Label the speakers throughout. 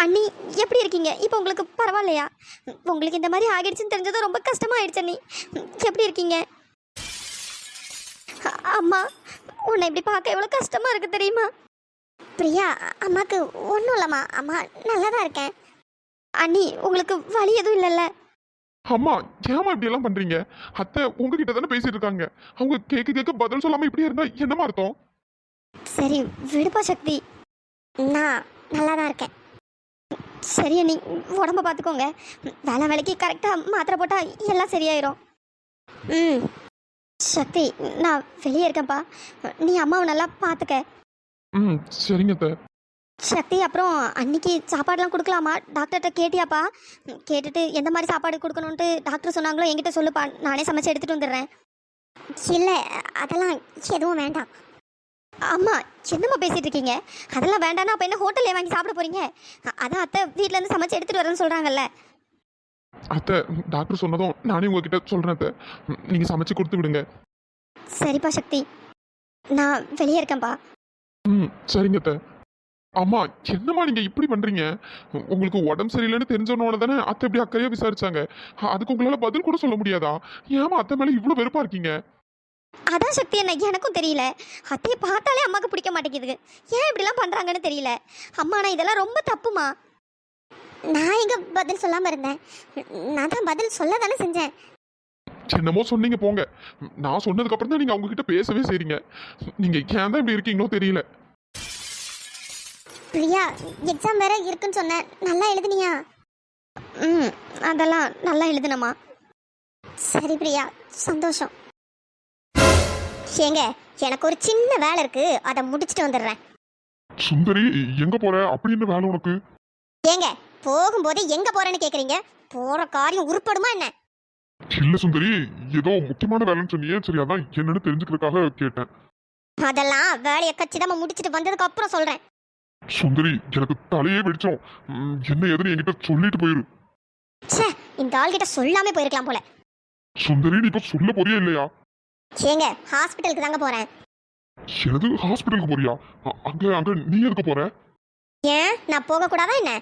Speaker 1: அண்ணி எப்படி இருக்கீங்க? இப்போ உங்களுக்கு பரவாயில்லையா? உங்களுக்கு இந்த மாதிரி ஆகிடுச்சுன்னு தெரிஞ்சதும் ரொம்ப கஷ்டமாயிடுச்சு அண்ணி. எப்படி இருக்கீங்க? அம்மா, உன்னை இப்படி பார்க்க எவ்வளோ கஷ்டமா இருக்கு தெரியுமா? பிரியா, அம்மாக்கு ஒன்றும் இல்லைம்மா. அம்மா நல்லா தான் இருக்கேன். அண்ணி, உங்களுக்கு வலி எதுவும் இல்லைல்ல?
Speaker 2: அம்மா, ஏமா இப்படி எல்லாம் பண்றீங்க? அத்தை உங்ககிட்ட தானே பேசிட்டு இருக்காங்க. அவங்க கேட்க பதில் சொல்லாம இப்படி இருந்தா என்னமா அர்த்தம்?
Speaker 1: சரி விடுப்பா சக்தி, நான் நல்லா தான் இருக்கேன். சரி அண்ணி, உடம்ப பார்த்துக்கோங்க. வேலைக்கு கரெக்டாக மாத்திரை போட்டால் எல்லாம் சரியாயிரும். ம் சக்தி, நான் வெளியே இருக்கேன்ப்பா. நீ அம்மாவை நல்லா பார்த்துக்க.
Speaker 2: ம், சரிங்க அத்தை.
Speaker 1: சக்தி, அப்புறம் அன்னைக்கு சாப்பாடுலாம் கொடுக்கலாமா? டாக்டர்கிட்ட கேட்டியாப்பா? கேட்டுட்டு எந்த மாதிரி சாப்பாடு கொடுக்கணுன்ட்டு டாக்டர் சொன்னாங்களோ என்கிட்ட சொல்லுப்பா. நானே சமைச்சு எடுத்துகிட்டு வந்துடுறேன். இல்லை, அதெல்லாம் எதுவும் வேண்டாம். அம்மா, என்னம்மா பேசிகிட்டு இருக்கீங்க? அதெல்லாம் வேண்டாம்னா அப்போ என்ன ஹோட்டல்லே வாங்கி சாப்பிட போகிறீங்க? அதான் அத்தை வீட்டிலேருந்து சமைச்சு எடுத்துகிட்டு வரேன்னு சொல்கிறாங்கல்ல.
Speaker 2: அத்தை, டாக்டர் சொன்னதும் நானே உங்ககிட்ட சொல்றேன் அத்தை. நீங்க சமைச்சு கொடுத்து விடுங்க.
Speaker 1: சரிப்பா சக்தி, நான் வெளியே இருக்கேன்ப்பா.
Speaker 2: ம், சரிங்க அத்தை. அம்மா, என்னம்மா நீங்க இப்படி பண்றீங்க? உங்களுக்கு உடம்பு சரியில்லைன்னு தெரிஞ்சவனோட தானே அத்தை இப்படி அக்கறையா விசாரிச்சாங்க. அதுக்கு உங்களால பதில் கூட சொல்ல முடியாதா? ஏமா அத்தை மேல இவ்வளவு வெறுப்பா இருக்கீங்க?
Speaker 1: அதான் சக்தி, என்ன எனக்கும் தெரியல. அத்தையை பார்த்தாலே அம்மாவுக்கு பிடிக்க மாட்டேங்குது. ஏன் இப்படிலாம் பண்ணுறாங்கன்னு தெரியல. அம்மா, நான் இதெல்லாம் ரொம்ப தப்புமா. நான் எங்க பதில் சொல்லாமல் இருந்தேன்? நான் தான் பதில் சொல்ல தானே செஞ்சேன்.
Speaker 2: என்னமோ சொன்னீங்க போங்க. நான் சொன்னதுக்கு அப்புறம் தான் நீங்க அவங்க கிட்ட பேசவே செய்றீங்க. நீங்க ஏன் தான் இப்படி இருக்கீங்களோ தெரியல.
Speaker 1: பிரியா, எக்ஸாம் வேற இருக்குன்னு சொன்னேன். நல்லா எழுதுனியா? ம், அதெல்லாம் நல்லா எழுதுனம்மா. சரி பிரியா, சந்தோஷம். ஏங்க, எனக்கு ஒரு சின்ன வேலை இருக்கு, அதை முடிச்சுட்டு வந்துடுறேன்.
Speaker 2: சுந்தரி, எங்க போற? அப்படி என்ன வேலை உனக்கு?
Speaker 1: ஏங்க, போகும்போது எங்க போறேன்னு கேக்குறீங்க? போற காரியம் உருப்படுமா என்ன?
Speaker 2: இல்ல சுந்தரி, ஏதோ முக்கியமான வேலைன்னு சொன்னீங்க. சரி, அதான் என்னன்னு தெரிஞ்சுக்கிறதுக்காக கேட்டேன்.
Speaker 1: அதெல்லாம் வேலையை கச்சிதமா முடிச்சுட்டு வந்ததுக்கு அப்புறம் சொல்றேன்.
Speaker 2: சுந்தரி, எனக்கு தலையே வெடிச்சோம். என்ன ஏதுன்னு என்கிட்ட சொல்லிட்டு போயிரு.
Speaker 1: ச்சே, இந்த ஆள்கிட்ட சொல்லாம போயிருக்கலாம் போல.
Speaker 2: சுந்தரி, நீ இப்ப சொல்ல போறியா இல்லையா?
Speaker 1: ஏங்க, ஹாஸ்பிட்டலுக்கு தாங்க போறேன்.
Speaker 2: எனது ஹாஸ்பிட்டலுக்கு போறியா? அங்க அங்க நீ எதுக்கு போற?
Speaker 1: ஏன், நான் போக கூடாதா என்ன?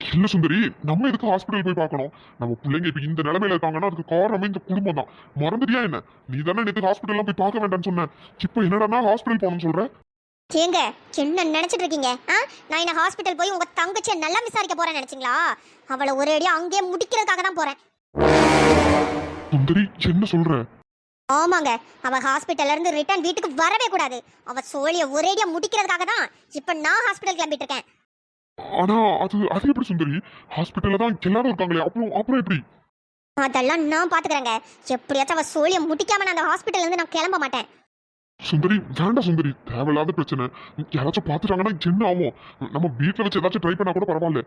Speaker 2: இல்ல சுந்தரி, நம்ம எதுக்கு ஹாஸ்பிட்டல் போய் பார்க்கணும்? நம்ம பிள்ளைங்க இப்ப இந்த நிலைமையில இருக்காங்கன்னா அதுக்கு காரணமே இந்த குடும்பம் தான். மறந்துட்டியா என்ன? நீ தானே நேற்று ஹாஸ்பிட்டல்லாம் போய் பார்க்க வேண்டாம்னு சொன்ன. இப்ப என்னடா ஹாஸ்பிட்டல் போகணும்னு சொல்ற?
Speaker 1: ஏங்க, என்ன நினைச்சிட்டு இருக்கீங்க? நான் என்ன ஹாஸ்பிட்டல் போய் உங்க தங்கச்சியை நல்லா விசாரிக்க போறேன்னு நினைச்சீங்களா? அவளை ஒரு அடியா அங்கேயே முடிக்கிறதுக்காக தான் போறேன்.
Speaker 2: சுந்தரி, என்ன சொல்ற?
Speaker 1: ஆமாங்க, அவ ஹாஸ்பிட்டல்ல இருந்து ரிட்டர்ன் வீட்டுக்கு வரவே கூடாது. அவ சோழிய ஒரேடியா முடிக்கிறதுக்காக தான் இப்ப நான் ஹாஸ்பிட்டல் கிளம்பிட்டு இருக்கேன்.
Speaker 2: ஆனா அது அது எப்படி சுந்தரி? ஹாஸ்பிட்டல்ல தான் எல்லாரும் இருக்காங்களே, அப்புறம் எப்படி?
Speaker 1: அதெல்லாம் நான் பாத்துக்கிறேங்க. எப்படியாச்சும் அவ சோழிய முடிக்காம நான் அந்த ஹாஸ்பிட்டல்ல இருந்து நான் கிளம்ப மாட்டேன்.
Speaker 2: சுந்தரி, வேண்டாம் சுந்தரி, தேவையில்லாத பிரச்சனை. யாராச்சும் பாத்துட்டாங்கன்னா என்ன ஆகும்? நம்ம வீட்டுல வச்சு ஏதாச்சும் ட்ரை பண்ணா கூட பரவாயில்ல.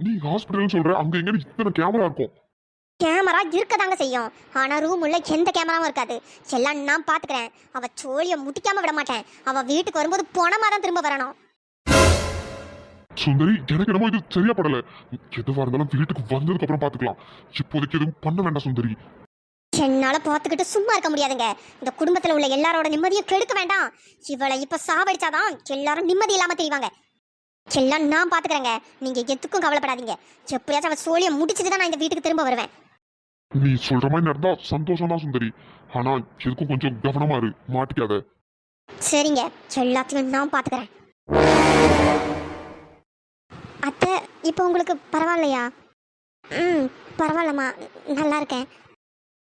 Speaker 2: நீ ஹாஸ்பிட்டல் சொல்ற, அங்க எங்க இத்தனை கேமரா இருக்கும்.
Speaker 1: கேமரா இருக்கதாங்க செய்யும். ஆனா ரூம் உள்ள எந்த கேமராவும் இருக்காது. எல்லாம் நான் பாத்துக்கிறேன். அவ சோழிய முடிக்காம விட மாட்டேன். அவ வீட்டுக்கு வரும்போது போனமா தான் திரும்ப வரணும்.
Speaker 2: சுந்தரி, எனக்கு என்னமோ இது சரியா படல. எதுவா இருந்தாலும் வீட்டுக்கு வந்ததுக்கு அப்புறம் பாத்துக்கலாம். இப்போதைக்கு எதுவும் பண்ண வேண்டாம் சுந்தரி.
Speaker 1: என்னால பாத்துக்கிட்டு சும்மா இருக்க முடியாதுங்க. இந்த குடும்பத்துல உள்ள எல்லாரோட நிம்மதியும் கெடுக்க வேண்டாம். இவளை இப்ப சாவடிச்சாதான் எல்லாரும் நிம்மதி இல்லாம தெரிவாங்க. எல்லாம் நான் பாத்துக்கிறேங்க. நீங்க எதுக்கும் கவலைப்படாதீங்க. எப்படியாச்சும் அவ சோழிய முடிச்சுட்டு தான் நான் இந்த வீட்டுக்கு திரும்ப வருவேன்.
Speaker 2: நீ சொல்ற மாதிரி நடந்தா சந்தோஷம் தான் சுந்தரி. ஆனா எதுக்கும் கொஞ்சம் கவனமா இரு, மாட்டிக்காத.
Speaker 1: சரிங்க, எல்லாத்தையும் நான் பாத்துக்கிறேன். அத்தை, இப்போ உங்களுக்கு பரவாயில்லையா? ம், பரவாயில்லம்மா, நல்லா இருக்கேன்.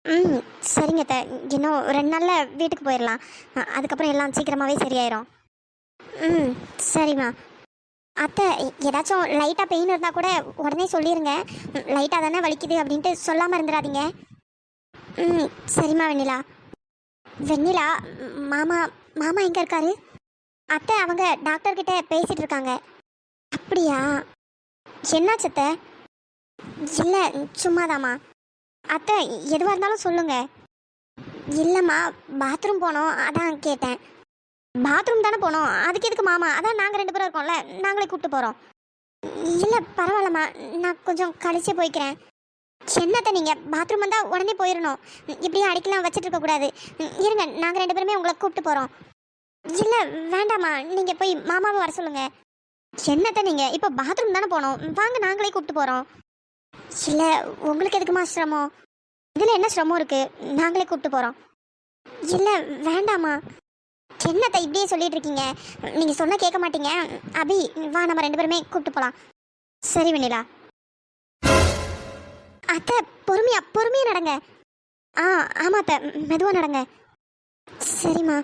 Speaker 1: ம், சரிங்க அத்தை. இன்னும் 2 நாளில் வீட்டுக்கு போயிடலாம். அதுக்கப்புறம் எல்லாம் சீக்கிரமாகவே சரியாயிரும். ம், சரிம்மா. அத்தை, ஏதாச்சும் லைட்டாக பெயின் இருந்தால் கூட உடனே சொல்லிடுங்க. லைட்டாக தானே வலிக்குது அப்படின்ட்டு சொல்லாமல் இருந்துடாதீங்க. ம், சரிம்மா வெண்ணிலா. வெண்ணிலா, மாமா மாமா எங்கே இருக்காரு? அத்தை, அவங்க டாக்டர்கிட்ட பேசிகிட்டு இருக்காங்க. அப்படியா? என்னாச்சு அத்தை? இல்லை, சும்மாதாம்மா. அத்தை, எதுவாக இருந்தாலும் சொல்லுங்க. இல்லைம்மா, பாத்ரூம் போனோம், அதான் கேட்டேன். பாத்ரூம் தானே போனோம், அதுக்கு எதுக்கு மாமா? அதான் நாங்கள் 2 பேரும் இருக்கோம்ல, நாங்களே கூப்பிட்டு போகிறோம். இல்லை பரவாயில்லம்மா, நான் கொஞ்சம் கழிச்சே போய்க்கிறேன். என்னத்தை நீங்கள் பாத்ரூம் வந்தால் உடனே போயிடணும். இப்படியே அடிக்கலாம் வச்சுட்டு இருக்கக்கூடாது. இருங்க, நாங்கள் 2 பேருமே உங்களை கூப்பிட்டு போகிறோம். இல்லை வேண்டாம்மா, நீங்கள் போய் மாமாவை வர சொல்லுங்கள். என்னத்த நீங்கள் இப்போ பாத்ரூம் தானே போனோம், வாங்க நாங்களே கூப்பிட்டு போகிறோம். இல்லை உங்களுக்கு எதுக்குமா சிரமம்? இதில் என்ன சிரமம் இருக்குது, நாங்களே கூப்பிட்டு போகிறோம். இல்லை வேண்டாமா. என்னத்தை இப்படியே சொல்லிட்டு இருக்கீங்க, நீங்கள் சொன்னால் கேட்க மாட்டீங்க. அபி வா, நம்ம 2 பேருமே கூப்பிட்டு போகலாம். சரி வெண்ணிலா. அத்தை பொறுமையா பொறுமையா நடங்க. ஆமாம் அத்தை, மெதுவாக நடங்க. சரிம்மா.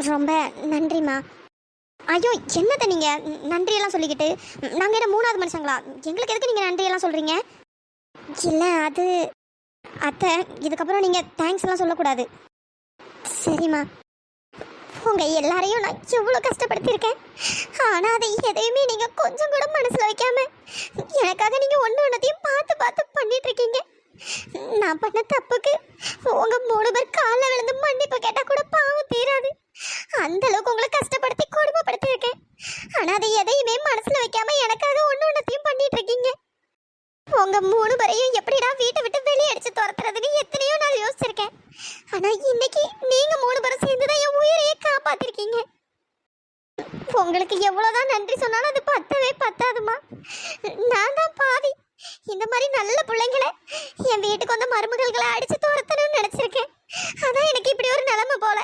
Speaker 1: ரொம்ப நன்றிம்மா. ஐயோ என்னத்தை நீங்கள் நன்றியெல்லாம் சொல்லிக்கிட்டு, நாங்கள் என்ன 3வது மனுஷங்களா? எங்களுக்கு எதுக்கு நீங்கள் நன்றியெல்லாம் சொல்கிறீங்க? இல்லை அது அத்தை, இதுக்கப்புறம் நீங்கள் தேங்க்ஸ் எல்லாம் சொல்லக்கூடாது. சரிம்மா. உங்கள் எல்லாரையும் நான் எவ்வளோ கஷ்டப்படுத்தியிருக்கேன், ஆனால் அதை எதையுமே நீங்கள் கொஞ்சம் கூட மனசில் வைக்காம எனக்காக நீங்கள் ஒன்றையும் பார்த்து பார்த்து பண்ணிட்டு இருக்கீங்க. நான் பண்ண தப்புக்கு உங்கள் 3 பேர் காலில் விழுந்து மன்னிப்பு கேட்டால் கூட பாவம் தீராது. அந்த அளவுக்கு உங்களை கஷ்டப்படுத்தி கொடுமைப்படுத்தியிருக்கேன். ஆனால் அதை எதையுமே மனசில் வைக்காம எனக்காக ஒன்றையும் பண்ணிட்டு இருக்கீங்க. உங்க 3 பேரையும் எப்படிடா வீட்டை விட்டு வெளியே அடிச்சு துரத்துறதுன்னு எத்தனையோ நாள் யோசிச்சிருக்கேன். ஆனா இன்னைக்கு நீங்க 3 பேரும் சேர்ந்துதான் என் உயிரையே காப்பாத்திருக்கீங்க. உங்களுக்கு எவ்வளவுதான் நன்றி சொன்னாலும் அது பத்தவே பத்தாதுமா. நான் தான் பாவி. இந்த மாதிரி நல்ல பிள்ளைங்களை என் வீட்டுக்கு வந்த மருமகள்களை அடிச்சு துரத்தணும்னு நினைச்சிருக்கேன். அதான் எனக்கு இப்படி ஒரு நிலைமை போல.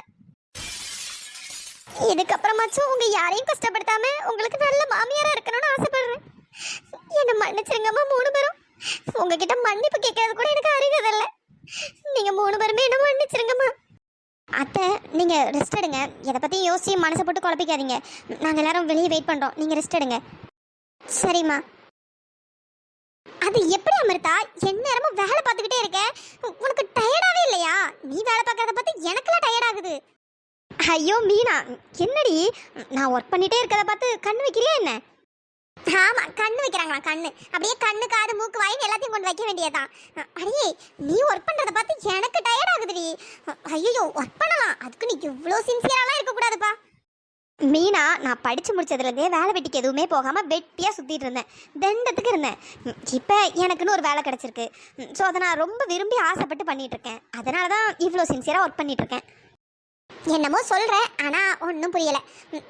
Speaker 1: இதுக்கப்புறமாச்சும் உங்க யாரையும் கஷ்டப்படுத்தாம உங்களுக்கு நல்ல மாமியாரா இருக்கணும்னு ஆசைப்படுறேன். என்ன மன்னிச்சிருங்கம்மா 3 பேரும். உங்ககிட்ட மன்னிப்பு கேட்கறது கூட எனக்கு அறியதில்லை. நீங்க 3 பேருமே என்ன மன்னிச்சிருங்கம்மா. அத்தை நீங்க ரெஸ்ட் எடுங்க, எதை பத்தியும் யோசிச்சு மனசை போட்டு குழப்பிக்காதீங்க. நாங்க எல்லாரும் வெளியே வெயிட் பண்றோம், நீங்க ரெஸ்ட் எடுங்க. சரிம்மா. அது எப்படி அமிர்தா, எந்நேரமும் வேலை பார்த்துக்கிட்டே இருக்க, உனக்கு டயர்டாவே இல்லையா? நீ வேலை பார்க்கறத பார்த்து எனக்குலாம் டயர்ட் ஆகுது. ஐயோ மீனா, என்னடி நான் ஒர்க் பண்ணிட்டே இருக்கிறத பார்த்து கண்ணு வைக்கலையா என்ன? ஆமா கண்ணு வைக்கிறாங்களா? கண்ணு அப்படியே கண்ணு காது மூக்கு வாயின்னு எல்லாத்தையும் கொண்டு வைக்க வேண்டியதான். அடியே நீ ஒர்க் பண்றத பார்த்து எனக்கு டயர்ட் ஆகுதுடி. ஐயோ ஒர்க் பண்ணலாம், அதுக்கு நீ இவ்வளோ சின்சியராலாம் இருக்கக்கூடாதுப்பா. மீனா, நான் படிச்சு முடிச்சதுலேருந்தே வேலை வெட்டிக்கு எதுவுமே போகாம வெட்டியா சுத்திட்டு இருந்தேன், தண்டத்துக்கு இருந்தேன். இப்போ எனக்குன்னு ஒரு வேலை கிடைச்சிருக்கு. ஸோ அதை நான் ரொம்ப விரும்பி ஆசைப்பட்டு பண்ணிட்டு இருக்கேன். அதனால தான் இவ்வளோ சின்சியரா ஒர்க் பண்ணிட்டு இருக்கேன். என்னமோ சொல்றேன், ஆனா ஒன்றும் புரியல.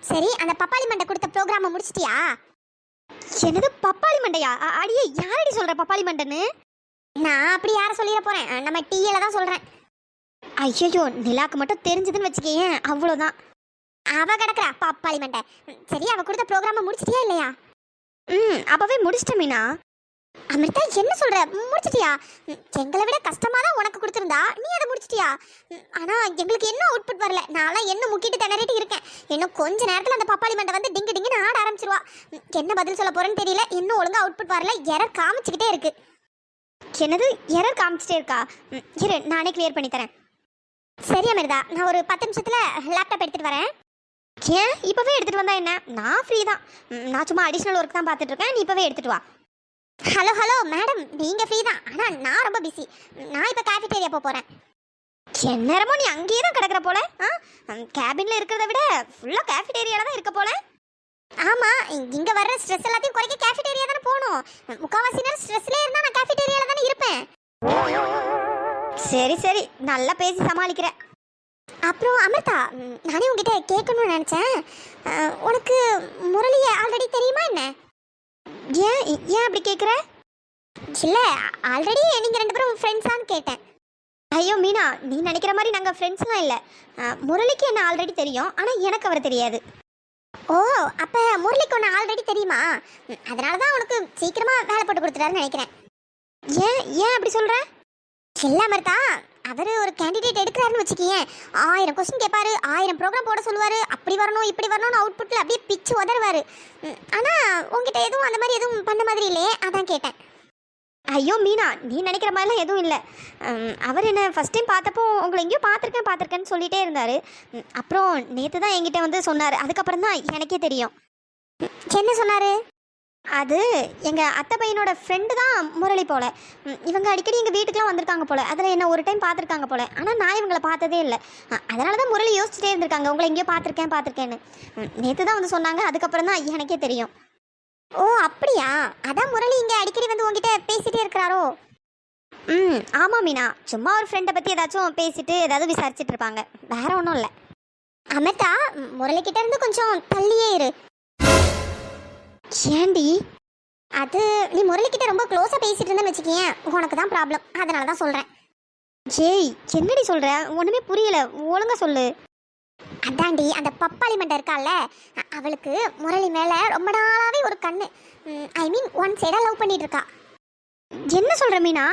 Speaker 1: சரி, அந்த பப்பாளி மண்டை கொடுத்த ப்ரோக்ராமை முடிச்சிட்டியா? என்னது பப்பாளி மண்டையா? அடியே யாரடி சொல்ற பப்பாளி மண்டைன்னு? நான் அப்படி யார சொல்லிட போறேன், நம்ம டீயில தான் சொல்றேன். ஐயோ நிலாக்கு மட்டும் தெரிஞ்சதுன்னு வச்சுக்கேன், அவ்வளோதான். அவ கிடக்குறா பப்பாளி மண்டை. சரி, அவ கொடுத்த ப்ரோக்ராமை முடிச்சிட்டியா இல்லையா? அப்பவே முடிச்சிட்டேன் மீனா. அமிர்தா என்ன சொல்ற, முடிச்சிட்டியா? எங்களை விட கஷ்டமா தான் உனக்கு கொடுத்துருந்தா, நீ அதை முடிச்சிட்டியா? ஆனா எங்களுக்கு என்ன அவுட்புட் வரல. நான்லாம் என்ன முக்கிட்டு திணறிட்டு இருக்கேன். இன்னும் கொஞ்ச நேரத்துல அந்த பப்பாளி மண்டை வந்து டிங்கு டிங்குன்னு ஆட ஆரம்பிச்சிருவா. என்ன பதில் சொல்ல போறேன்னு தெரியல. இன்னும் ஒழுங்கா அவுட்புட் வரல, எரர் காமிச்சுக்கிட்டே இருக்கு. என்னது எரர் காமிச்சிட்டே இருக்கா? இரு நானே கிளியர் பண்ணி தரேன். சரி அமிர்தா, நான் ஒரு 10 நிமிஷத்துல லேப்டாப் எடுத்துட்டு வரேன். ஏன் இப்பவே எடுத்துட்டு வந்தா என்ன? நான் ஃப்ரீ தான். நான் சும்மா அடிஷ்னல் ஒர்க் தான் பார்த்துட்டு இருக்கேன், நீ இப்பவே எடுத்துட்டு வா. ஹலோ ஹலோ மேடம், நீங்கள் ஃப்ரீ தான், ஆனால் நான் ரொம்ப பிஸி. நான் இப்போ கேஃபிடேரியா போகிறேன். எந்நேரமோ நீ அங்கேயே தான் கிடக்கிற போல. கேபினில் இருக்கிறத விட ஃபுல்லாக கேஃபிடேரியாவில் தான் இருக்க போல. ஆமாம், இங்கே வர்ற ஸ்ட்ரெஸ் எல்லாத்தையும் குறைக்க கேஃபிடேரியா தானே போகணும். முக்கால்வாசி நேரம் ஸ்ட்ரெஸ்லேயே இருந்தால் நான் கேஃபிடேரியாவில் தானே இருப்பேன். சரி சரி, நல்லா பேசி சமாளிக்கிறேன். அப்புறம் அமிர்தா, நானே உங்ககிட்ட கேட்கணும்னு நினச்சேன். உனக்கு முரளியை ஆல்ரெடி தெரியுமா என்ன? ஏன் ஏன் அப்படி கேட்குற? இல்லை, ஆல்ரெடி நீங்கள் 2 பேரும் ஃப்ரெண்ட்ஸான்னு கேட்டேன். ஐயோ மீனா, நீ நினைக்கிற மாதிரி நாங்கள் ஃப்ரெண்ட்ஸ்லாம் இல்லை. முரளிக்கு என்ன ஆல்ரெடி தெரியும், ஆனால் எனக்கு அவர் தெரியாது. ஓ, அப்போ முரளிக்கு ஒன்று ஆல்ரெடி தெரியுமா? அதனால தான் உனக்கு சீக்கிரமாக வேலை போட்டு கொடுத்துட்டாருன்னு நினைக்கிறேன். ஏன் ஏன் அப்படி சொல்கிற? இல்லை அமிர்தா, அவர் ஒரு கேண்டிடேட் எடுக்கிறாருன்னு வச்சுக்கியேன், 1000 கொஸ்டின் கேட்பாரு, 1000 ப்ரோக்ராம் போட சொல்லுவார், அப்படி வரணும் இப்படி வரணும்னு அவுட்புட்டில் அப்படியே பிச்சு உதறுவார். ஆனால் உங்ககிட்ட எதுவும் அந்த மாதிரி எதுவும் பண்ண மாதிரி இல்லையே, அதான் கேட்டேன். ஐயோ மீனா, நீ நினைக்கிற மாதிரிலாம் எதுவும் இல்லை. அவர் என்ன ஃபஸ்ட் டைம் பார்த்தப்போ உங்களை எங்கேயோ பார்த்துருக்கேன்னு சொல்லிகிட்டே இருந்தார். அப்புறம் நேற்று தான் என்கிட்ட வந்து சொன்னார். அதுக்கப்புறம் தான் எனக்கே தெரியும். என்ன சொன்னார்? அது எங்கள் அத்தை பையனோட ஃப்ரெண்டு தான் முரளி போல். இவங்க அடிக்கடி எங்கள் வீட்டுக்கெலாம் வந்திருக்காங்க போல். அதில் என்ன ஒரு டைம் பார்த்துருக்காங்க போல். ஆனால் நான் இவங்களை பார்த்ததே இல்லை. அதனால தான் முரளி யோசிச்சுட்டே இருந்திருக்காங்க, உங்களை எங்கேயோ பார்த்துருக்கேன்னு. நேற்று தான் வந்து சொன்னாங்க. அதுக்கப்புறம் தான் எனக்கே தெரியும். ஓ அப்படியா? அதான் முரளி இங்கே அடிக்கடி வந்து உங்ககிட்ட பேசிகிட்டே இருக்கிறாரோ? ஆமாம் மீனா, சும்மா ஒரு ஃப்ரெண்டை பற்றி ஏதாச்சும் பேசிட்டு ஏதாவது விசாரிச்சுட்டு இருப்பாங்க, வேற ஒன்றும் இல்லை. அமிர்தா, முரளிக்கிட்ட இருந்து கொஞ்சம் தள்ளியே இரு. ஏண்டி? அது நீ முரளிக்கிட்ட ரொம்ப க்ளோஸா பேசிட்டு இருந்தேன்னு வச்சுக்கேன், உனக்கு தான் ப்ராப்ளம். அதனால தான் சொல்றேன். ஏய், என்னடி சொல்ற? ஒண்ணுமே புரியல, ஒழுங்கா சொல்லு. அதாண்டி, அந்த பப்பாளி மண்டை இருக்கால, அவளுக்கு முரளி மேல ரொம்ப நாளாவே ஒரு கண்ணு, ஐ மீன் ஒன் சைடா லவ் பண்ணிட்டு இருக்கா. என்ன சொல்ற மீனா?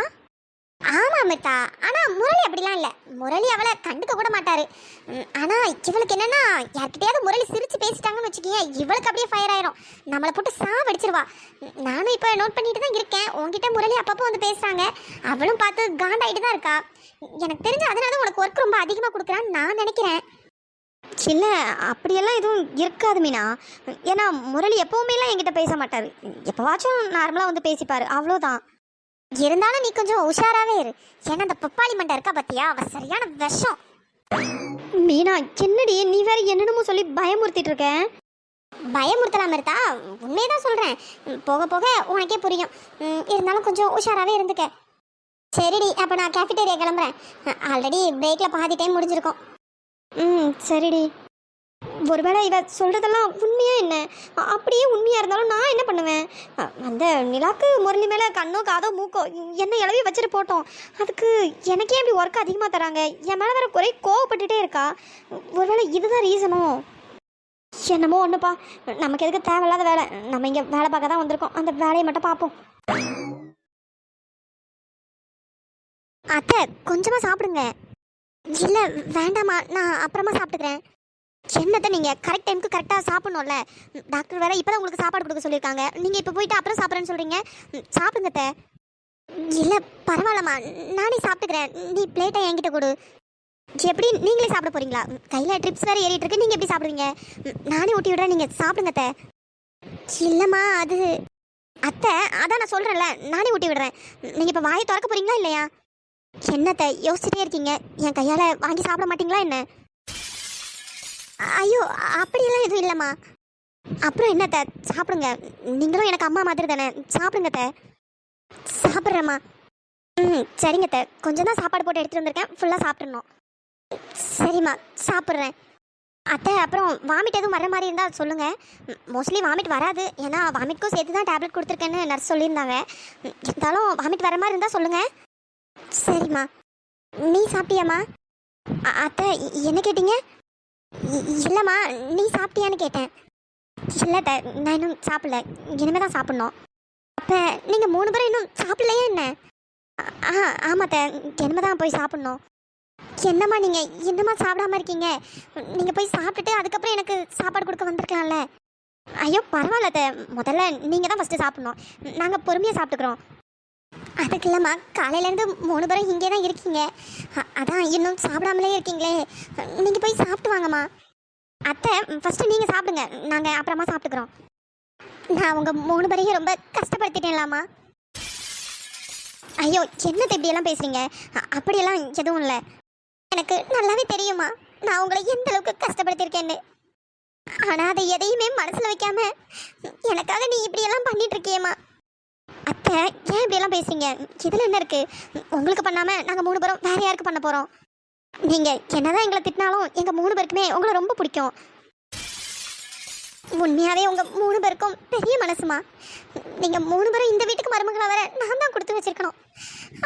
Speaker 1: ஆமா அமிர்தா, ஆனா முரளி அப்படிலாம் இல்ல. முரளி அவளை கண்டுக்க கூட மாட்டாரு. ஆனா இவளுக்கு என்னன்னா, யார்கிட்டயாவது முரளி சிரிச்சு பேசிட்டாங்கன்னு வச்சுக்கேன், இவளுக்கு அப்படியே ஃபயர் ஆயிரும், நம்மளை போட்டு சாவடிச்சிருவா. நானும் இப்ப நோட் பண்ணிட்டு தான் இருக்கேன். உன்கிட்ட முரளி அப்பப்போ வந்து பேசுறாங்க, அவளும் பார்த்து காண்டாயிட்டு தான் இருக்கா. எனக்கு தெரிஞ்ச அதனால உனக்கு ஒர்க் ரொம்ப அதிகமா கொடுக்குறான்னு நான் நினைக்கிறேன். இல்லை, அப்படியெல்லாம் எதுவும் இருக்காது மீனா. ஏன்னா முரளி எப்பவுமேலாம் என்கிட்ட பேச மாட்டாரு, எப்போவாச்சும் நார்மலாக வந்து பேசிப்பாரு, அவ்வளோதான். இருந்தாலும் நீ கொஞ்சம் உஷாராகவே இரு. ஏன்னா அந்த பப்பாளி மண்டை இருக்கா பார்த்தியா, அவ சரியான விஷம். மீனா, என்னடி நீ வேற என்னென்னமோ சொல்லி பயமுறுத்திட்டு இருக்க? பயமுறுத்தலாம் இருந்தா உண்மையதான் சொல்கிறேன், போக போக உனக்கே புரியும். இருந்தாலும் கொஞ்சம் உஷாராகவே இருந்துக்க. சரிடி, அப்போ நான் கேஃபிட்டேரியா கிளம்புறேன். ஆல்ரெடி பிரேக்கில் பாதி டைம் முடிஞ்சிருக்கோம். சரிடி. ஒருவேளை இவ சொல்றதெல்லாம் உண்மையா என்ன? அப்படியே உண்மையா இருந்தாலும் நான் என்ன பண்ணுவேன்? அந்த நிலாக்கு முரளி மேல கண்ணோ காதோ மூக்கோ என்ன இளவி வச்சுட்டு போட்டோம், அதுக்கு எனக்கே அப்படி ஒர்க் அதிகமாக தராங்க. என் மேலே வேற குறை கோவப்பட்டுட்டே இருக்கா. ஒருவேளை இதுதான் ரீசனோ என்னமோ ஒன்றுப்பா. நமக்கு எதுக்கு தேவையில்லாத வேலை? நம்ம இங்கே வேலை பார்க்க தான் வந்திருக்கோம், அந்த வேலையை மட்டும் பார்ப்போம். அத்தை, கொஞ்சமாக சாப்பிடுங்க. இல்லை வேண்டாமா, நான் அப்புறமா சாப்பிட்டுக்கிறேன். என்னத்தை நீங்கள் கரெக்ட் டைமுக்கு கரெக்டாக சாப்பிட்ணும்ல. டாக்டர் வேறு இப்போ தான் உங்களுக்கு சாப்பாடு கொடுக்க சொல்லியிருக்காங்க. நீங்கள் இப்போ போயிட்டு அப்புறம் சாப்பிட்றேன்னு சொல்கிறீங்க. சாப்பிடுங்கத்த. இல்லை பரவாயில்லம்மா, நானே சாப்பிட்டுக்கிறேன். நீ பிளேட்டை என்கிட்ட கொடு. எப்படி நீங்களே சாப்பிட போகிறீங்களா? கையில் ட்ரிப்ஸ் வேறு ஏறிட்டு இருக்கு, நீங்கள் எப்படி சாப்பிடுவீங்க? நானே ஊட்டி விடுறேன், நீங்கள் சாப்பிடுங்கத்த. இல்லைம்மா, அது அத்தை, அதான் நான் சொல்கிறேன்ல, நானே ஊட்டி விடுறேன். நீங்கள் இப்போ வாயை திறக்க போகிறீங்களா இல்லையா? என்னத்தை யோசிச்சுட்டே இருக்கீங்க? என் கையால் வாங்கி சாப்பிட மாட்டீங்களா என்ன? ஐயோ, அப்படியெல்லாம் எதுவும் இல்லைம்மா. அப்புறம் என்னத்த, சாப்பிடுங்க. நீங்களும் எனக்கு அம்மா மாதிரி தானே, சாப்பிடுங்கத்த. சாப்பிட்றேம்மா. சரிங்கத்த, கொஞ்சம் தான் சாப்பாடு போட்டு எடுத்துகிட்டு வந்திருக்கேன், ஃபுல்லாக சாப்பிட்றணும். சரிம்மா, சாப்பிட்றேன். அத்தை, அப்புறம் வாமிட் எதுவும் வர மாதிரி இருந்தால் சொல்லுங்கள். மோஸ்ட்லி வாமிட் வராது, ஏன்னா வாமிட்க்கும் சேர்த்து தான் டேப்லெட் கொடுத்துருக்கேன்னு நர்ஸ் சொல்லியிருந்தாங்க. இருந்தாலும் வாமிட் வர மாதிரி இருந்தால் சொல்லுங்கள். சரிம்மா. நீ சாப்பிட்டியாம்மா? அத்தை, என்ன கேட்டீங்க? இல்லைம்மா, நீ சாப்பிட்டியான்னு கேட்டேன். இல்லை த, நான் இன்னும் சாப்பிடல, இனிமே தான் சாப்பிட்ணும். அப்போ நீங்கள் 3 பேரும் இன்னும் சாப்பிடலையா என்ன? ஆமாம் த, இனிமே தான் போய் சாப்பிட்ணும். என்னம்மா நீங்கள் இன்னுமா சாப்பிடாம இருக்கீங்க? நீங்கள் போய் சாப்பிட்டுட்டு அதுக்கப்புறம் எனக்கு சாப்பாடு கொடுக்க வந்திருக்கலாம்ல. ஐயோ பரவாயில்ல த, முதல்ல நீங்கள் தான் ஃபஸ்ட்டு சாப்பிட்ணும், நாங்கள் பொறுமையாக சாப்பிட்டுக்கிறோம். அதுக்கு இல்லைம்மா, காலையிலேருந்து 3 பேரும் இங்கே தான் இருக்கீங்க, அதான் இன்னும் சாப்பிடாமலே இருக்கீங்களே. நீங்கள் போய் சாப்பிட்டு வாங்கம்மா. அத்தை, ஃபஸ்ட்டு நீங்கள் சாப்பிடுங்க, நாங்கள் அப்புறமா சாப்பிட்டுக்கிறோம். நான் உங்கள் 3 பேரையும் ரொம்ப கஷ்டப்படுத்திட்டேன்லாமா? ஐயோ, என்னத்தை இப்படியெல்லாம் பேசுகிறீங்க? அப்படியெல்லாம் எதுவும் இல்லை. எனக்கு நல்லாவே தெரியுமா நான் உங்களை எந்த அளவுக்கு கஷ்டப்படுத்தியிருக்கேன்னு. ஆனால் அதை எதையுமே மனசில் வைக்காம எனக்காக நீ இப்படியெல்லாம் பண்ணிட்டு இருக்கியேம்மா. அத்தை, ஏன் இப்படியெல்லாம் பேசுறீங்க? இதில் என்ன இருக்கு? உங்களுக்கு பண்ணாமல் நாங்கள் 3 பேரும் வேற யாருக்கு பண்ண போகிறோம்? நீங்கள் என்னதான் எங்களை திட்டினாலும் எங்கள் 3 பேருக்குமே உங்களை ரொம்ப பிடிக்கும். உண்மையாகவே உங்கள் 3 பேருக்கும் பெரிய மனசுமா. நீங்கள் 3 பேரும் இந்த வீட்டுக்கு மருமகளை வர நான் தான் கொடுத்து வச்சிருக்கணும்.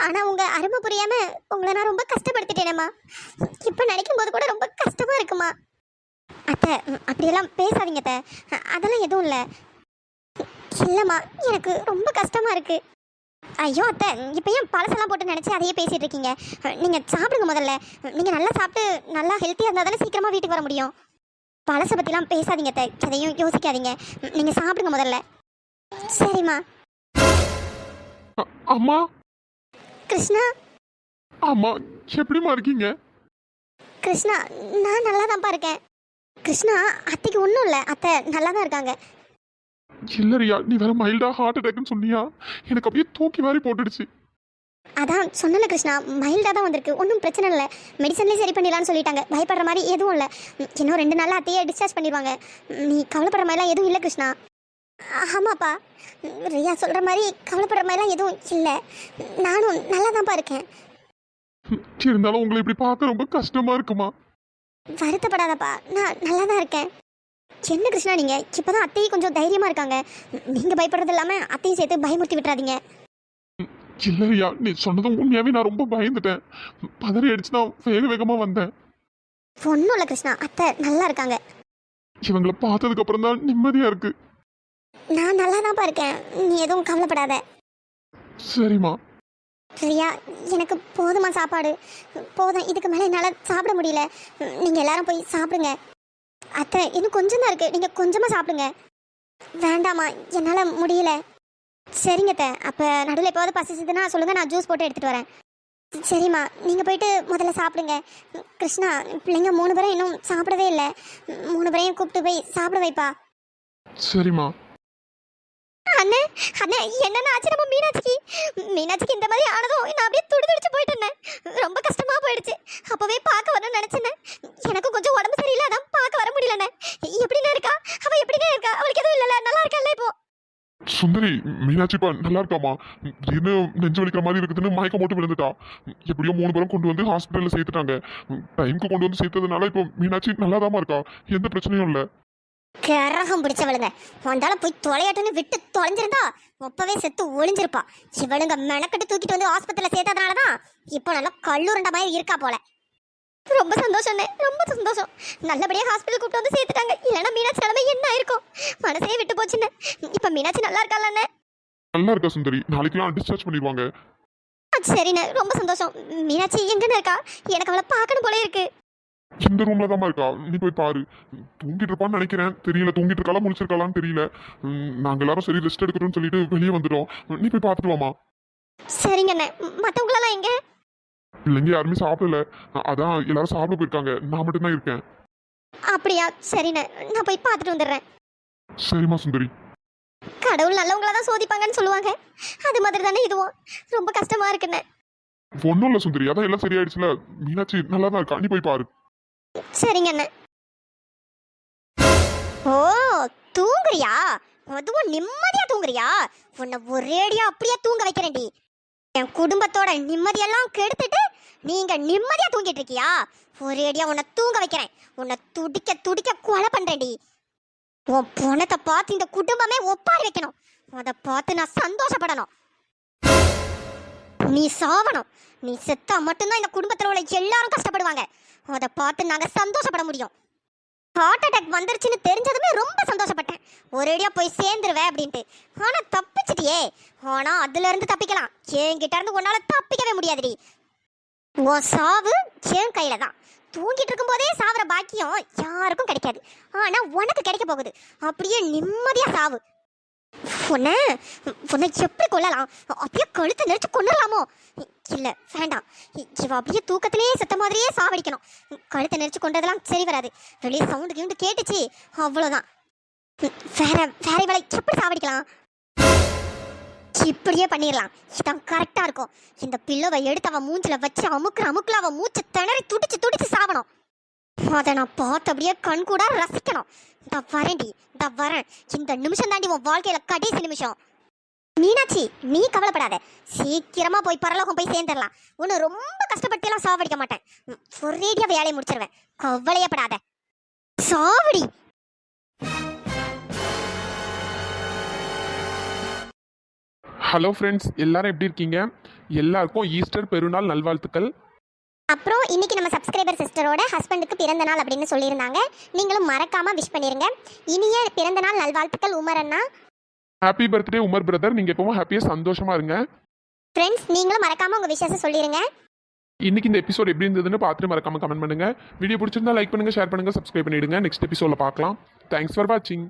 Speaker 1: ஆனால் உங்கள் அருமை புரியாமல் உங்களை நான் ரொம்ப கஷ்டப்படுத்திட்டேனேம்மா. இப்போ நினைக்கும் போது கூட ரொம்ப கஷ்டமாக இருக்குமா. அத்தை, அப்படியெல்லாம் பேசாதீங்க அத்தை, அதெல்லாம் எதுவும் இல்லை. இல்லைம்மா, எனக்கு ரொம்ப கஷ்டமாக இருக்குது. ஐயோ அத்தை, இப்போ ஏன் பழசெல்லாம் போட்டு நினச்சி அதையே பேசிகிட்டு இருக்கீங்க? நீங்கள் சாப்பிடுங்க முதல்ல. நீங்கள் நல்லா சாப்பிட்டு நல்லா ஹெல்த்தியாக இருந்தால் தானே சீக்கிரமாக வீட்டுக்கு வர முடியும். பழசை பற்றிலாம் பேசாதீங்க அத்தை, எதையும் யோசிக்காதீங்க. நீங்கள் சாப்பிடுங்க முதல்ல. சரிம்மா.
Speaker 2: அம்மா.
Speaker 1: கிருஷ்ணா.
Speaker 2: அம்மா, எப்படிமா இருக்கீங்க?
Speaker 1: கிருஷ்ணா, நான் நல்லா தான்ப்பா இருக்கேன். கிருஷ்ணா, அத்தைக்கு ஒன்றும் இல்லை, அத்தை நல்லா தான் இருக்காங்க.
Speaker 2: இல்லையா, நீ வேற மைல்டா ஹார்ட் அட்டாக்னு சொன்னியா? எனக்கு அப்படியே தூக்கி மாதிரி போட்டுடுச்சு.
Speaker 1: அதான் சொன்னல கிருஷ்ணா, மைல்டாக தான் வந்திருக்கு, ஒன்றும் பிரச்சனை இல்லை. மெடிசன்லேயே சரி பண்ணிடலான்னு சொல்லிட்டாங்க. பயப்படுற மாதிரி எதுவும் இல்லை. இன்னும் 2 நாளில் அத்தையே டிஸ்சார்ஜ் பண்ணிடுவாங்க. நீ கவலைப்படுற மாதிரிலாம் எதுவும் இல்லை கிருஷ்ணா. ஆமாப்பா, ரியா சொல்கிற மாதிரி கவலைப்படுற மாதிரிலாம் எதுவும் இல்லை. நானும் நல்லா தான்ப்பா இருக்கேன்.
Speaker 2: இருந்தாலும் உங்களை இப்படி பார்க்க ரொம்ப கஷ்டமா இருக்குமா?
Speaker 1: வருத்தப்படாதப்பா, நான் நல்லா தான் இருக்கேன். என்ன கிருஷ்ணா நீங்க இப்பதான் அத்தையும் கொஞ்சம் தைரியமா இருக்காங்க. நீங்க பயப்படுறது இல்லாம அத்தையும் சேர்த்து பயமுறுத்தி விட்டுறாதீங்க.
Speaker 2: இல்லையா, நீ சொன்னதும் உண்மையாவே நான் ரொம்ப பயந்துட்டேன். பதறி அடிச்சு நான் வேக வேகமா வந்தேன்.
Speaker 1: ஒன்றும் இல்லை கிருஷ்ணா, அத்தை நல்லா இருக்காங்க.
Speaker 2: இவங்களை பார்த்ததுக்கு அப்புறம் தான் நிம்மதியா இருக்கு.
Speaker 1: நான் நல்லா தான்ப்பா இருக்கேன், நீ எதுவும் கவலைப்படாத.
Speaker 2: சரிம்மா.
Speaker 1: ரியா, எனக்கு போதுமா சாப்பாடு? போதும், இதுக்கு மேலே என்னால் சாப்பிட முடியல. நீங்கள் எல்லாரும் போய் சாப்பிடுங்க. அத்தை இன்னும் கொஞ்சம் தான் இருக்குது, நீங்கள் கொஞ்சமாக சாப்பிடுங்க. வேண்டாமா, என்னால் முடியல. சரிங்க அத்தை, அப்போ நடுவில் எப்போது பசிச்சதுன்னா சொல்லுங்கள், நான் ஜூஸ் போட்டு எடுத்துகிட்டு வரேன். சரிம்மா, நீங்கள் போயிட்டு முதல்ல சாப்பிடுங்க. கிருஷ்ணா, பிள்ளைங்க 3 பேரும் இன்னும் சாப்பிடவே இல்லை. 3 பேரையும் கூப்பிட்டு போய் சாப்பிட வைப்பா.
Speaker 2: சரிம்மா.
Speaker 1: அண்ணே அண்ணே, என்னென்ன ஆச்சு நம்ம மீனாட்சிக்கு இந்த மாதிரி ஆனதும் நான் அப்படியே துடிச்சு போயிட்டு இருந்தேன். ரொம்ப கஷ்டமா போயிடுச்சு. அப்பவே பார்க்க வரணும்னு நினைச்சேன். எனக்கு கொஞ்சம் உடம்பு சரியில்லை, அதான் பார்க்க வர முடியலண்ணே. எப்படின்னா இருக்கா அவ? எப்படின்னா இருக்கா? அவளுக்கு எதுவும் இல்லைல்ல? நல்லா இருக்கா இப்போ?
Speaker 2: சுந்தரி, மீனாட்சிப்பா நல்லா இருக்காமா. திடீர்னு நெஞ்சு வலிக்கிற மாதிரி இருக்குதுன்னு மயக்கம் போட்டு விழுந்துட்டா. எப்படியோ 3 பேரும் கொண்டு வந்து ஹாஸ்பிட்டல்ல சேர்த்துட்டாங்க. டைமுக்கு கொண்டு வந்து சேர்த்ததுனால இப்போ மீனாட்சி நல்லாதாமா இருக்கா. எந்த பிரச்சனையும் இல்லை.
Speaker 1: கரகம் பிடிச்சவளுங்க வந்தாலும் போய் தொலையாட்டுன்னு விட்டு தொலைஞ்சிருந்தா ஒப்பவே செத்து ஒளிஞ்சிருப்பா. இவளுங்க மெனக்கட்டு தூக்கிட்டு வந்து ஆஸ்பத்திரியில சேர்த்ததுனாலதான் இப்போ நல்லா கல்லுருண்ட மாதிரி இருக்கா போல. ரொம்ப சந்தோஷம், ரொம்ப சந்தோஷம். நல்லபடியா ஹாஸ்பிட்டல் கூப்பிட்டு வந்து சேர்த்துட்டாங்க. இல்லைன்னா மீனாட்சி நிலைமை என்ன ஆயிருக்கும்? மனசே விட்டு போச்சுன்னு. இப்ப மீனாட்சி நல்லா இருக்காளண்ணே?
Speaker 2: நல்லா இருக்கா சுந்தரி, நாளைக்கெல்லாம் டிஸ்சார்ஜ் பண்ணிடுவாங்க.
Speaker 1: சரிண்ணே, ரொம்ப சந்தோஷம். மீனாட்சி எங்கன்னு இருக்கா? எனக்கு அவளை பார்க்கணும் போல இருக்கு.
Speaker 2: இந்த ரூம்ல தான் இருக்கா, நீ போய் பாரு. தூங்கிட்டு இருப்பான்னு நினைக்கிறேன், தெரியல. தூங்கிட்டு இருக்காளா முடிச்சிருக்காளான்னு தெரியல. நாங்க எல்லாரும் சரி ரெஸ்ட் எடுக்கணும்னு சொல்லிட்டு வெளியே வந்துட்டோம். நீ போய் பார்த்துட்டு வாமா.
Speaker 1: சரிங்கண்ணே, மற்றவங்களெல்லாம் எங்க?
Speaker 2: இல்லைங்க, யாருமே சாப்பிடல. அதான் எல்லாரும் சாப்பிட போயிருக்காங்க, நான் மட்டும் தான் இருக்கேன்.
Speaker 1: அப்படியா? சரிண்ணே, நான் போய் பார்த்துட்டு வந்துடுறேன்.
Speaker 2: சரிம்மா சுந்தரி.
Speaker 1: கடவுள் நல்லவங்கள தான் சோதிப்பாங்கன்னு சொல்லுவாங்க, அது மாதிரி தானே இதுவும். ரொம்ப கஷ்டமா இருக்குண்ணே.
Speaker 2: ஒன்றும் இல்லை சுந்தரி, அதான் எல்லாம் சரியாயிடுச்சுல. மீனாட்சி நல்லா தான் இருக்கா, நீ போய் பாரு.
Speaker 1: சரிங்கண்ணே. ஓ, தூங்குறியா? அதுவும் நிம்மதியா தூங்குறியா? உன்னை ஒரேடியா அப்படியே தூங்க வைக்கிறேன்டி. என் குடும்பத்தோட நிம்மதியெல்லாம் கெடுத்துட்டு நீங்க நிம்மதியா தூங்கிட்டு இருக்கியா? ஒரேடியா உன்னை தூங்க வைக்கிறேன். உன்னை துடிக்க துடிக்க கொலை பண்றேன்டி. உன் பொணத்தை பார்த்து இந்த குடும்பமே ஒப்பாரி வைக்கணும். அதை பார்த்து நான் சந்தோஷப்படணும். நீ சாவணும். நீ செத்தா மட்டும்தான் இந்த குடும்பத்தில் உள்ள எல்லாரும் கஷ்டப்படுவாங்க. அதை பார்த்து நாங்க சந்தோஷப்பட முடியும். ஹார்ட் அட்டாக் வந்துருச்சுன்னு தெரிஞ்சதுமே ரொம்ப சந்தோஷப்பட்டேன். ஒரேடியா போய் சேர்ந்துருவேன் அப்படின்ட்டு. ஆனா தப்பிச்சிட்டியே. ஆனா அதுல இருந்து தப்பிக்கலாம், என்கிட்ட இருந்து உன்னால தப்பிக்கவே முடியாதுடி. உன் சாவு என் கையில தான். தூங்கிட்டு இருக்கும் போதே சாவற பாக்கியம் யாருக்கும் கிடைக்காது. ஆனா உனக்கு கிடைக்க போகுது. அப்படியே நிம்மதியா சாவு. உன்னை எப்படி கொல்லலாம்? அப்படியே கழுத்தை நெரிச்சு கொண்டுடலாமோ? இல்ல, வேண்டாம். இவ அப்படியே தூக்கத்திலேயே செத்த மாதிரியே சாவடிக்கணும். கழுத்தை நெரிச்சு கொண்டதெல்லாம் சரி வராது. வெளியே சவுண்டு கிவுண்டு கேட்டுச்சு, அவ்வளவுதான். வேற வேற இவளை எப்படி சாவடிக்கலாம்? இப்படியே பண்ணிடலாம், இதான் கரெக்டா இருக்கும். இந்த பில்லோவை எடுத்து அவ மூஞ்சில வச்சு அமுக்குல அவ மூச்சு திணறி துடிச்சு சாவணும். அதை நான் பார்த்து அப்படியே கண் கூட ரசிக்கணும். இந்த வரேன். இந்த நிமிஷம் தாண்டி உன் வாழ்க்கையில கடைசி நிமிஷம். மீனாட்சி, நீ கவலைப்படாத. சீக்கிரமா போய் பரலோகம் போய் சேர்ந்துடலாம். உன்னை ரொம்ப கஷ்டப்பட்டு எல்லாம் சாவடிக்க மாட்டேன். ஒரேடியா வேலையை முடிச்சிருவேன். கவலையப்படாத. சாவடி.
Speaker 2: ஹலோ ஃப்ரெண்ட்ஸ், எல்லாரும் எப்படி இருக்கீங்க? எல்லாருக்கும் ஈஸ்டர் பெருநாள் நல்வாழ்த்துக்கள்.
Speaker 1: அப்புறம் இன்னைக்கு நம்ம சப்ஸ்கிரைபர் சிஸ்டரோட ஹஸ்பண்டுக்கு பிறந்த நாள் அப்படின்னு சொல்லியிருந்தாங்க. நீங்களும் மறக்காம விஷ் பண்ணிருங்க. இனிய பிறந்த நாள் நல்வாழ்த்துக்கள் உமர் அண்ணா.
Speaker 2: Happy birthday Umar brother. நீங்க எப்பவும் ஹாப்பியா சந்தோஷமா இருங்க.
Speaker 1: ஃப்ரெண்ட்ஸ், நீங்களும் மறக்காம உங்க விஷயத்தை சொல்லிருங்க.
Speaker 2: இன்னைக்கு இந்த எபிசோட் எப்படி இருந்ததுன்னு பார்த்துட்டு மறக்காம கமெண்ட் பண்ணுங்க. வீடியோ பிடிச்சிருந்தா லைக் பண்ணுங்க, ஷேர் பண்ணுங்க, சப்ஸ்கிரைப் பண்ணிடுங்க. நெக்ஸ்ட் எபிசோட்ல பார்க்கலாம். தேங்க்ஸ் ஃபார் வாட்சிங்.